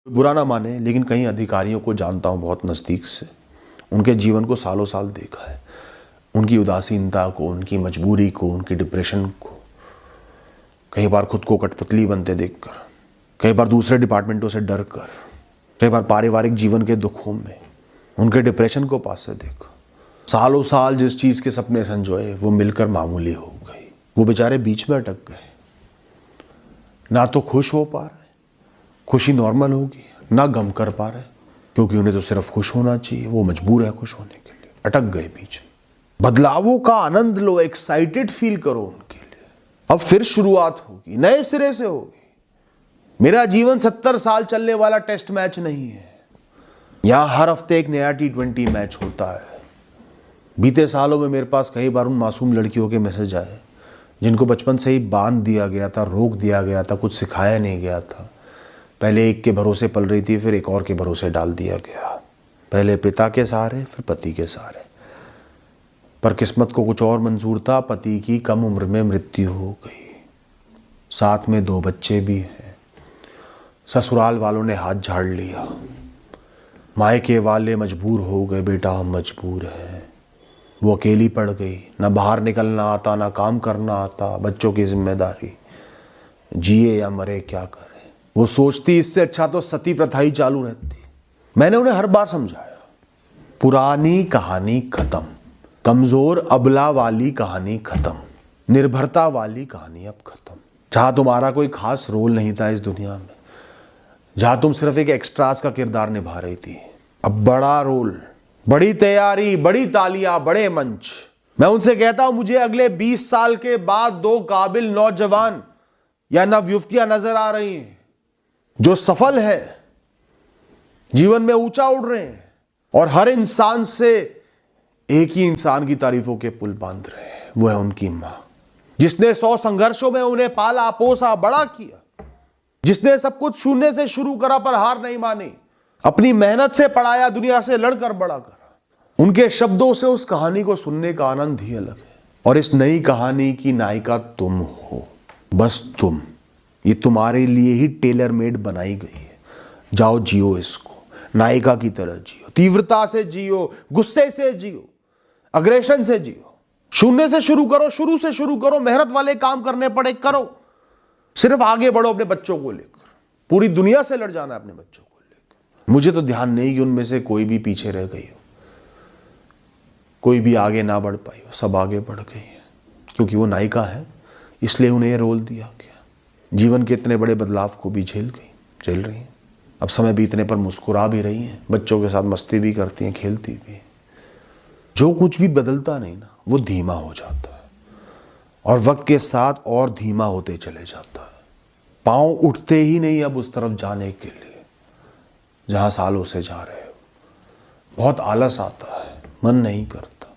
बुरा ना माने, लेकिन कई अधिकारियों को जानता हूं बहुत नज़दीक से। उनके जीवन को सालों साल देखा है, उनकी उदासीनता को, उनकी मजबूरी को, उनकी डिप्रेशन को, कई बार खुद को कठपुतली बनते देखकर, कई बार दूसरे डिपार्टमेंटों से डर कर, कई बार पारिवारिक जीवन के दुखों में उनके डिप्रेशन को पास से देखा। सालों साल जिस चीज़ के सपने संजोए वो मिलकर मामूली हो गई। वो बेचारे बीच में अटक गए, ना तो खुश हो पा रहे, खुशी नॉर्मल होगी, ना गम कर पा रहे, क्योंकि उन्हें तो सिर्फ खुश होना चाहिए, वो मजबूर है खुश होने के लिए। अटक गए बीच में। बदलावों का आनंद लो, एक्साइटेड फील करो उनके लिए। अब फिर शुरुआत होगी, नए सिरे से होगी। मेरा जीवन 70 साल चलने वाला टेस्ट मैच नहीं है। यहां हर हफ्ते एक नया T20 मैच होता है। बीते सालों में मेरे पास कई बार उन मासूम लड़कियों के मैसेज आए जिनको बचपन से ही बांध दिया गया था, रोक दिया गया था, कुछ सिखाया नहीं गया था। पहले एक के भरोसे पल रही थी, फिर एक और के भरोसे डाल दिया गया। पहले पिता के सहारे, फिर पति के सहारे। पर किस्मत को कुछ और मंजूर था। पति की कम उम्र में मृत्यु हो गई, साथ में 2 बच्चे भी हैं। ससुराल वालों ने हाथ झाड़ लिया, मायके वाले मजबूर हो गए, बेटा हम मजबूर हैं। वो अकेली पड़ गई, ना बाहर निकलना आता, ना काम करना आता, बच्चों की जिम्मेदारी। जिए या मरे क्या करे। वो सोचती इससे अच्छा तो सती प्रथा ही चालू रहती। मैंने उन्हें हर बार समझाया, पुरानी कहानी खत्म, कमजोर अबला वाली कहानी खत्म, निर्भरता वाली कहानी अब खत्म। जहां तुम्हारा कोई खास रोल नहीं था इस दुनिया में, जहां तुम सिर्फ एक एक्स्ट्रास का किरदार निभा रही थी, अब बड़ा रोल, बड़ी तैयारी, बड़ी तालियां, बड़े मंच। मैं उनसे कहता हूं, मुझे अगले 20 साल के बाद 2 काबिल नौजवान या नवयुवतियां नजर आ रही हैं जो सफल है, जीवन में ऊंचा उड़ रहे हैं और हर इंसान से एक ही इंसान की तारीफों के पुल बांध रहे हैं। वो है उनकी मां, जिसने 100 संघर्षों में उन्हें पाला पोसा बड़ा किया, जिसने सब कुछ शून्य से शुरू करा पर हार नहीं मानी, अपनी मेहनत से पढ़ाया, दुनिया से लड़कर बड़ा करा। उनके शब्दों से उस कहानी को सुनने का आनंद ही अलग है। और इस नई कहानी की नायिका तुम हो, बस तुम। ये तुम्हारे लिए ही टेलर मेड बनाई गई है। जाओ जियो इसको, नायिका की तरह जियो, तीव्रता से जियो, गुस्से से जियो, अग्रेशन से जियो। शून्य से शुरू करो, शुरू से शुरू करो, मेहनत वाले काम करने पड़े करो, सिर्फ आगे बढ़ो अपने बच्चों को लेकर। पूरी दुनिया से लड़ जाना अपने बच्चों को लेकर। मुझे तो ध्यान नहीं कि उनमें से कोई भी पीछे रह गई हो, कोई भी आगे ना बढ़ पाई हो। सब आगे बढ़ गई है, क्योंकि वो नायिका है, इसलिए उन्हें ये रोल दिया गया। जीवन के इतने बड़े बदलाव को भी झेल रही हैं। अब समय बीतने पर मुस्कुरा भी रही हैं, बच्चों के साथ मस्ती भी करती हैं, खेलती भी हैं। जो कुछ भी बदलता नहीं ना, वो धीमा हो जाता है और वक्त के साथ और धीमा होते चले जाता है। पांव उठते ही नहीं अब उस तरफ जाने के लिए जहां सालों से जा रहे हो। बहुत आलस आता है, मन नहीं करता,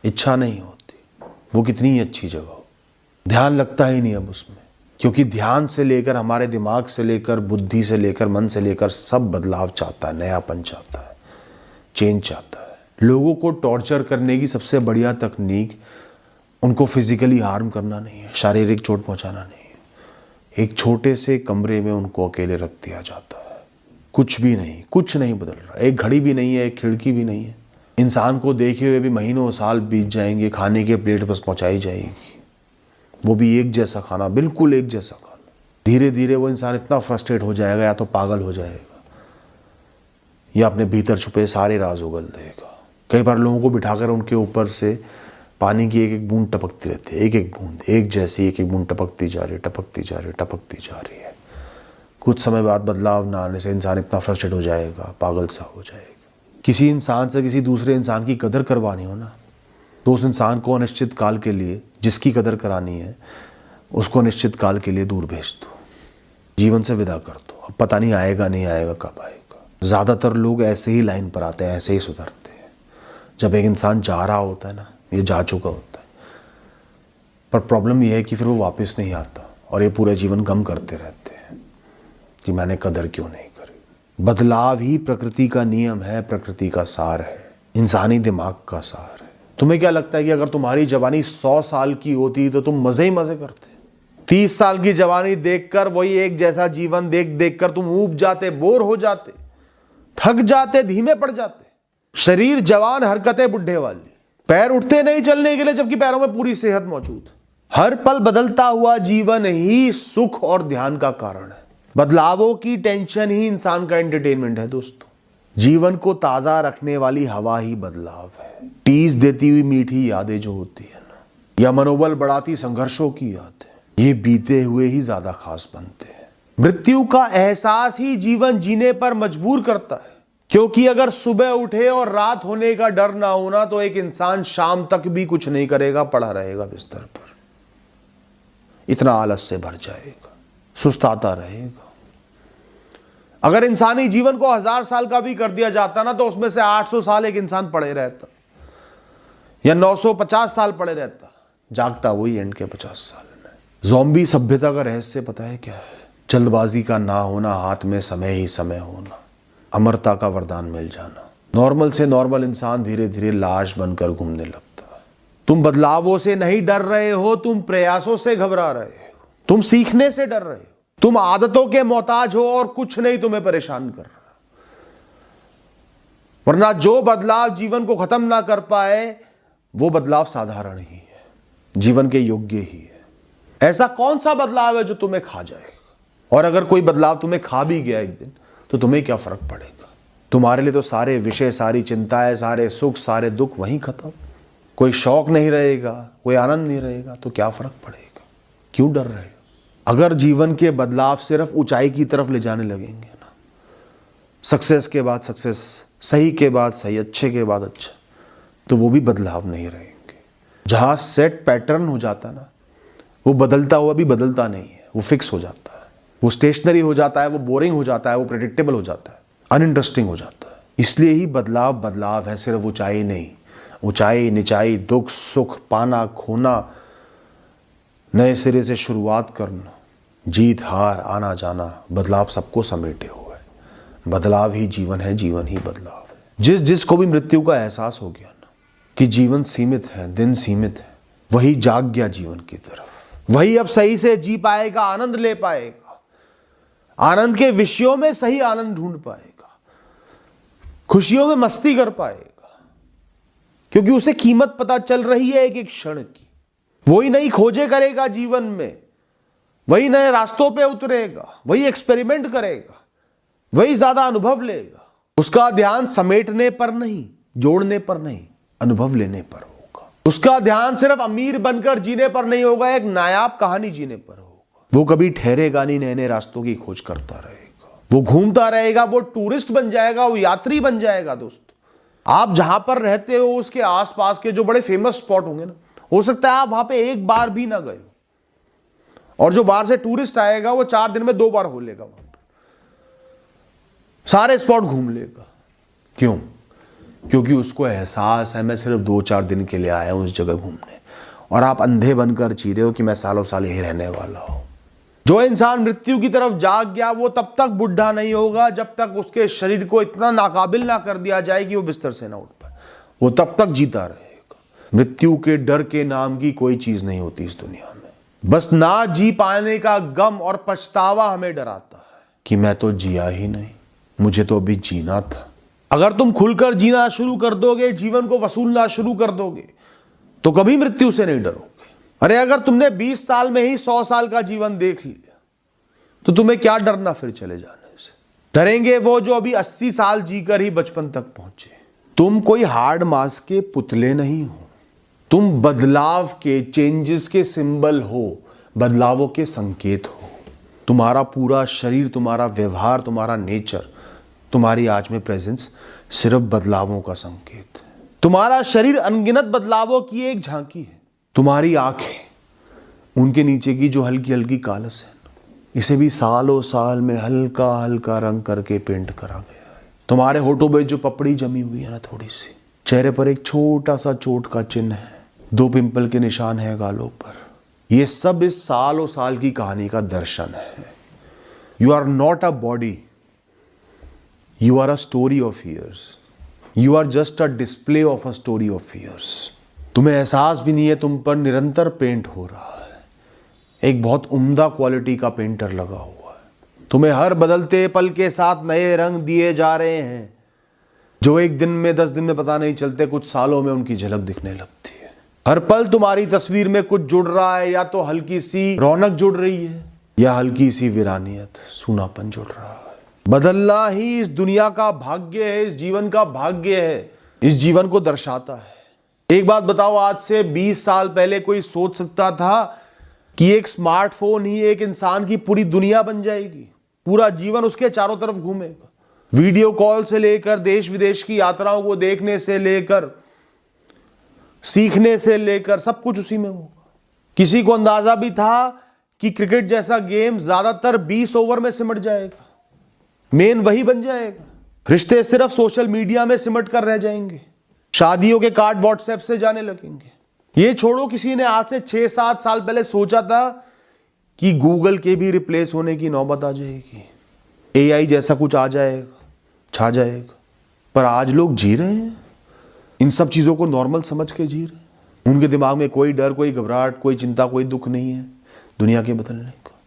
इच्छा नहीं होती। वो कितनी अच्छी जगह हो, ध्यान लगता ही नहीं अब उसमें, क्योंकि ध्यान से लेकर हमारे दिमाग से लेकर बुद्धि से लेकर मन से लेकर सब बदलाव चाहता है, नयापन चाहता है, चेंज चाहता है। लोगों को टॉर्चर करने की सबसे बढ़िया तकनीक उनको फिजिकली हार्म करना नहीं है, शारीरिक चोट पहुंचाना नहीं है। एक छोटे से कमरे में उनको अकेले रख दिया जाता है, कुछ भी नहीं, कुछ नहीं बदल रहा। एक घड़ी भी नहीं है, एक खिड़की भी नहीं है। इंसान को देखे हुए भी महीनों साल बीत जाएंगे, खाने की प्लेट बस पहुंचाई जाएगी, वो भी एक जैसा खाना, बिल्कुल एक जैसा खाना। धीरे धीरे वो इंसान इतना फ्रस्ट्रेट हो जाएगा, या तो पागल हो जाएगा या अपने भीतर छुपे सारे राज उगल देगा। कई बार लोगों को बिठाकर उनके ऊपर से पानी की एक एक बूंद टपकती रहती है, एक एक बूंद एक जैसी, एक एक बूंद टपकती जा रही है, टपकती जा रही है, टपकती जा रही है। कुछ समय बाद बदलाव ना आने से इंसान इतना फ्रस्ट्रेट हो जाएगा, पागल सा हो जाएगा। किसी इंसान से किसी दूसरे इंसान की कदर करवानी हो ना, तो उस इंसान को अनिश्चित काल के लिए, जिसकी कदर करानी है उसको अनिश्चित काल के लिए दूर भेज दो, जीवन से विदा कर दो। अब पता नहीं आएगा नहीं आएगा, कब आएगा। ज़्यादातर लोग ऐसे ही लाइन पर आते हैं, ऐसे ही सुधरते हैं। जब एक इंसान जा रहा होता है ना, ये जा चुका होता है, पर प्रॉब्लम यह है कि फिर वो वापस नहीं आता और ये पूरे जीवन गम करते रहते हैं कि मैंने कदर क्यों नहीं करी। बदलाव ही प्रकृति का नियम है, प्रकृति का सार है, इंसानी दिमाग का सार है। तुम्हें क्या लगता है कि अगर तुम्हारी जवानी 100 साल की होती तो तुम मजे ही मजे करते? 30 साल की जवानी देखकर, वही एक जैसा जीवन देख देख कर तुम ऊब जाते, बोर हो जाते, थक जाते, धीमे पड़ जाते। शरीर जवान, हरकतें बुढ़े वाली, पैर उठते नहीं चलने के लिए, जबकि पैरों में पूरी सेहत मौजूद। हर पल बदलता हुआ जीवन ही सुख और ध्यान का कारण है। बदलावों की टेंशन ही इंसान का एंटरटेनमेंट है दोस्तों। जीवन को ताजा रखने वाली हवा ही बदलाव है। टीस देती हुई मीठी यादें जो होती है ना, या मनोबल बढ़ाती संघर्षों की यादें, ये बीते हुए ही ज्यादा खास बनते हैं। मृत्यु का एहसास ही जीवन जीने पर मजबूर करता है, क्योंकि अगर सुबह उठे और रात होने का डर ना होना तो एक इंसान शाम तक भी कुछ नहीं करेगा, पड़ा रहेगा बिस्तर पर, इतना आलस से भर जाएगा, सुस्ताता रहेगा। अगर इंसानी जीवन को 1000 साल का भी कर दिया जाता ना, तो उसमें से 800 साल एक इंसान पड़े रहता, या 950 साल पड़े रहता, जागता वही एंड के 50 साल में। ज़ॉम्बी सभ्यता का रहस्य पता है क्या है? जल्दबाजी का ना होना, हाथ में समय ही समय होना, अमरता का वरदान मिल जाना। नॉर्मल से नॉर्मल इंसान धीरे धीरे लाश बनकर घूमने लगता है। तुम बदलावों से नहीं डर रहे हो, तुम प्रयासों से घबरा रहे हो, तुम सीखने से डर रहे हो, तुम आदतों के मोहताज हो और कुछ नहीं तुम्हें परेशान कर रहा। वरना जो बदलाव जीवन को खत्म ना कर पाए, वो बदलाव साधारण ही है, जीवन के योग्य ही है। ऐसा कौन सा बदलाव है जो तुम्हें खा जाएगा? और अगर कोई बदलाव तुम्हें खा भी गया एक दिन, तो तुम्हें क्या फर्क पड़ेगा? तुम्हारे लिए तो सारे विषय, सारी चिंताएं, सारे सुख, सारे दुख वहीं खत्म। कोई शौक नहीं रहेगा, कोई आनंद नहीं रहेगा, तो क्या फर्क पड़ेगा? क्यों डर रहे हो? अगर जीवन के बदलाव सिर्फ ऊंचाई की तरफ ले जाने लगेंगे ना, सक्सेस के बाद सक्सेस, सही के बाद सही, अच्छे के बाद अच्छा, तो वो भी बदलाव नहीं रहेंगे। जहां सेट पैटर्न हो जाता ना, वो बदलता हुआ भी बदलता नहीं है, वो फिक्स हो जाता है, वो स्टेशनरी हो जाता है, वो बोरिंग हो जाता है, वो प्रेडिक्टेबल हो जाता है, अनइंटरेस्टिंग हो जाता है। इसलिए ही बदलाव बदलाव है, सिर्फ ऊंचाई नहीं। ऊंचाई, निचाई, दुख सुख, पाना खोना, नए सिरे से शुरुआत करना, जीत हार, आना जाना, बदलाव सबको समेटे हुए है। बदलाव ही जीवन है, जीवन ही बदलाव है। जिसको भी मृत्यु का एहसास हो गया ना कि जीवन सीमित है, दिन सीमित है, वही जाग गया जीवन की तरफ। वही अब सही से जी पाएगा, आनंद ले पाएगा, आनंद के विषयों में सही आनंद ढूंढ पाएगा, खुशियों में मस्ती कर पाएगा, क्योंकि उसे कीमत पता चल रही है एक एक क्षण की। वही नई खोजें करेगा जीवन में, वही नए रास्तों पे उतरेगा, वही एक्सपेरिमेंट करेगा, वही ज्यादा अनुभव लेगा। उसका ध्यान समेटने पर नहीं, जोड़ने पर नहीं, अनुभव लेने पर होगा। उसका ध्यान सिर्फ अमीर बनकर जीने पर नहीं होगा, एक नायाब कहानी जीने पर होगा। वो कभी ठहरेगा नहीं, नए नए रास्तों की खोज करता रहेगा, वो घूमता रहेगा, वो टूरिस्ट बन जाएगा, वो यात्री बन जाएगा। दोस्तों, आप जहां पर रहते हो उसके आसपास के जो बड़े फेमस स्पॉट होंगे ना, हो सकता है आप वहां पे एक बार भी ना गए हो, और जो बाहर से टूरिस्ट आएगा वो 4 दिन में 2 बार हो लेगा, वहां पर सारे स्पॉट घूम लेगा। क्यों? क्योंकि उसको एहसास है मैं सिर्फ 2-4 दिन के लिए आया हूं उस जगह घूमने, और आप अंधे बनकर जी रहे हो कि मैं सालों साल यही रहने वाला हूं। जो इंसान मृत्यु की तरफ जाग गया वो तब तक बुढ़ा नहीं होगा जब तक उसके शरीर को इतना नाकाबिल ना कर दिया जाए कि वो बिस्तर से ना उठ पाए। वो तब तक जीता रहेगा। मृत्यु के डर के नाम की कोई चीज नहीं होती इस दुनिया में। बस ना जी पाने का गम और पछतावा हमें डराता है कि मैं तो जिया ही नहीं, मुझे तो अभी जीना था। अगर तुम खुलकर जीना शुरू कर दोगे, जीवन को वसूलना शुरू कर दोगे, तो कभी मृत्यु से नहीं डरोगे। अरे अगर तुमने 20 साल में ही 100 साल का जीवन देख लिया, तो तुम्हें क्या डरना फिर चले जाने से? डरेंगे वो जो अभी 80 साल जीकर ही बचपन तक पहुंचे। तुम कोई हार्ड मास के पुतले नहीं हो, तुम बदलाव के, चेंजेस के सिंबल हो, बदलावों के संकेत हो। तुम्हारा पूरा शरीर, तुम्हारा व्यवहार, तुम्हारा नेचर, तुम्हारी आज में प्रेजेंस सिर्फ बदलावों का संकेत है। तुम्हारा शरीर अनगिनत बदलावों की एक झांकी है। तुम्हारी आंखें, उनके नीचे की जो हल्की हल्की कालस है, इसे भी सालों साल में हल्का हल्का रंग करके पेंट करा गया है। तुम्हारे होठों पे जो पपड़ी जमी हुई है ना थोड़ी सी, चेहरे पर एक छोटा सा चोट का चिन्ह है, 2 पिंपल के निशान है गालों पर, ये सब इस सालों साल की कहानी का दर्शन है। You are not a body, you are a story of years. You are just a display of a story of years. तुम्हें एहसास भी नहीं है तुम पर निरंतर पेंट हो रहा है। एक बहुत उम्दा क्वालिटी का पेंटर लगा हुआ है। तुम्हें हर बदलते पल के साथ नए रंग दिए जा रहे हैं, जो एक दिन में 10 दिन में पता नहीं चलते, कुछ सालों में उनकी झलक दिखने लगती है। हर पल तुम्हारी तस्वीर में कुछ जुड़ रहा है, या तो हल्की सी रौनक जुड़ रही है या हल्की सी वीरानियत, सूनापन जुड़ रहा है। बदलना ही इस दुनिया का भाग्य है, इस जीवन का भाग्य है, इस जीवन को दर्शाता है। एक बात बताओ, आज से 20 साल पहले कोई सोच सकता था कि एक स्मार्टफोन ही एक इंसान की पूरी दुनिया बन जाएगी, पूरा जीवन उसके चारों तरफ घूमेगा। वीडियो कॉल से लेकर देश विदेश की यात्राओं को देखने से लेकर सीखने से लेकर सब कुछ उसी में होगा। किसी को अंदाजा भी था कि क्रिकेट जैसा गेम ज्यादातर 20 ओवर में सिमट जाएगा, मेन वही बन जाएगा। रिश्ते सिर्फ सोशल मीडिया में सिमट कर रह जाएंगे, शादियों के कार्ड व्हाट्सएप से जाने लगेंगे। ये छोड़ो, किसी ने आज से 6-7 साल पहले सोचा था कि गूगल के भी रिप्लेस होने की नौबत आ जाएगी, एआई जैसा कुछ आ जाएगा, छा जाएगा। पर आज लोग जी रहे हैं, इन सब चीजों को नॉर्मल समझ के जी रहे हैं। उनके दिमाग में कोई डर, कोई घबराहट, कोई चिंता, कोई दुख नहीं है दुनिया के बदलने का।